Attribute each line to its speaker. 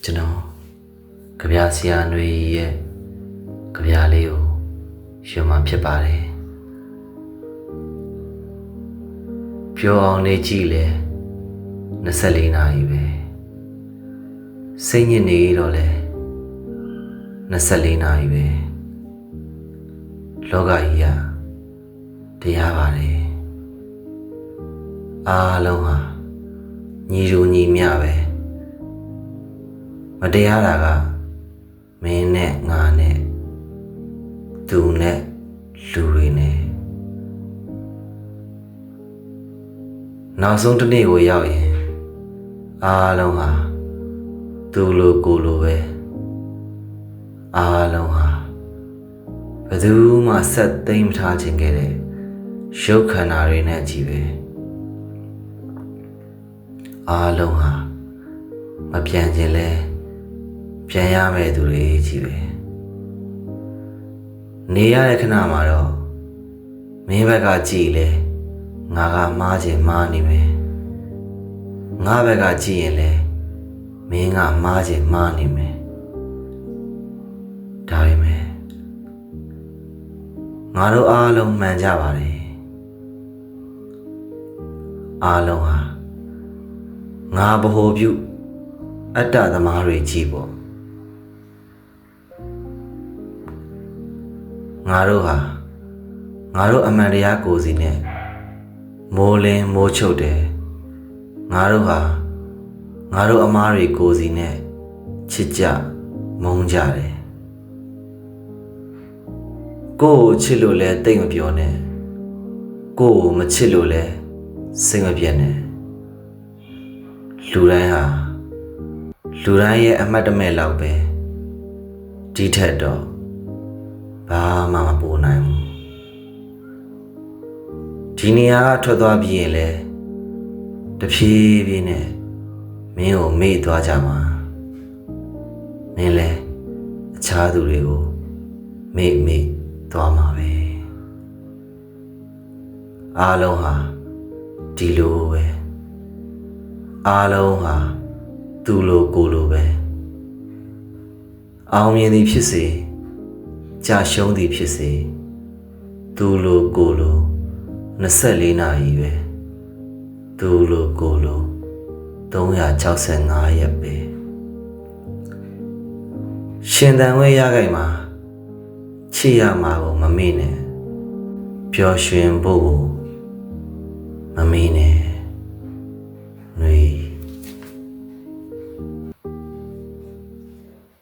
Speaker 1: ကျွန်တော်ကြပြဆရာຫນွေရဲ့ကြပြလေးကိုရွှေမှဖြစ်ပါတယ်ပြောအောင်နေကြည့်လေ24နာရီပဲစိတ်ညစ်နေတော့လေ24နာရီပဲလောကကြီးကတရားပါတယ်အားလုံးဟာညီတူညီမျှပဲမတရားတာကမင်းနဲ့ငါနဲ့သူနဲ့လူတွေနဲ့နောက်ဆုံးတစ်နေ့ကိုရောက်ရင်အားလုံးဟာသူလိုကိုလိုပဲအားလုံးဟာဘယ်သူမှဆက်သိမ်းမထားခြင်းခဲ့တဲ့ရုပ်ခန္ဓာတွေနဲ့ကြီးပဲအားလုံးဟာမပြန်ခြင်းလဲပြန်ရမယ့်သူတွေကြီးပဲနေရတဲ့ခဏမှာတော့မင်းဘက်ကကြည်လဲငါကမှားခြင်းမှားနေမယ်ငါဘက်ကကြည်ရင်လဲမင်းကမှားခြင်းမှားနေမယ်ဒါပေမဲ့ငါတို့အားလုံးမှန်ကြပါတယ်အားလုံးဟာငါဗဟိုပြုအတ္တသမားတွေကြီးပေါ့ငါတို့အမှန်တရားကိုယ်စီနဲ့မိုးလင်းမိုးချုပ်တယ်ငါတို့အမားတွေကိုယ်စီနဲ့ချစ်ကြမုန်းကြတယ်ကိုယ့်ကိုချစ်လို့လဲတိတ်မပြောနဲ့ကိုယ့်ကိုမချစ်လို့လဲစိတ်မပြတ်နဲ့လူတိုင်းရဲ့အမှတ်တမဲ့လောက်ပဲဒီထက်တော့ဘာမှမပိုနိုင်ဘူးဒီနေရာကထွက်သွားပြီးရင်လဲတဖြည်းဖြည်းနဲ့မင်းကိုမေ့သွားကြမှာမင်းလဲအခြားသူတွေကိုမေ့သွားမှာပဲအားလုံးဟာဒီလိုပဲအားလုံးဟာသူလိုကိုလိုပဲအောင်မြင်သည်ဖြစ်စေကြာရှုံးသည်ဖြစ်စေသူလိုကိုလို24နာရီပဲသူလိုကိုလို365ရက်ပဲရှင်သန်ဝဲရခိုင်မှာချစ်ရမှာကိုမမေ့နဲ့ပျော်ရွှင်ဖို့ကိုမမေ့နဲ့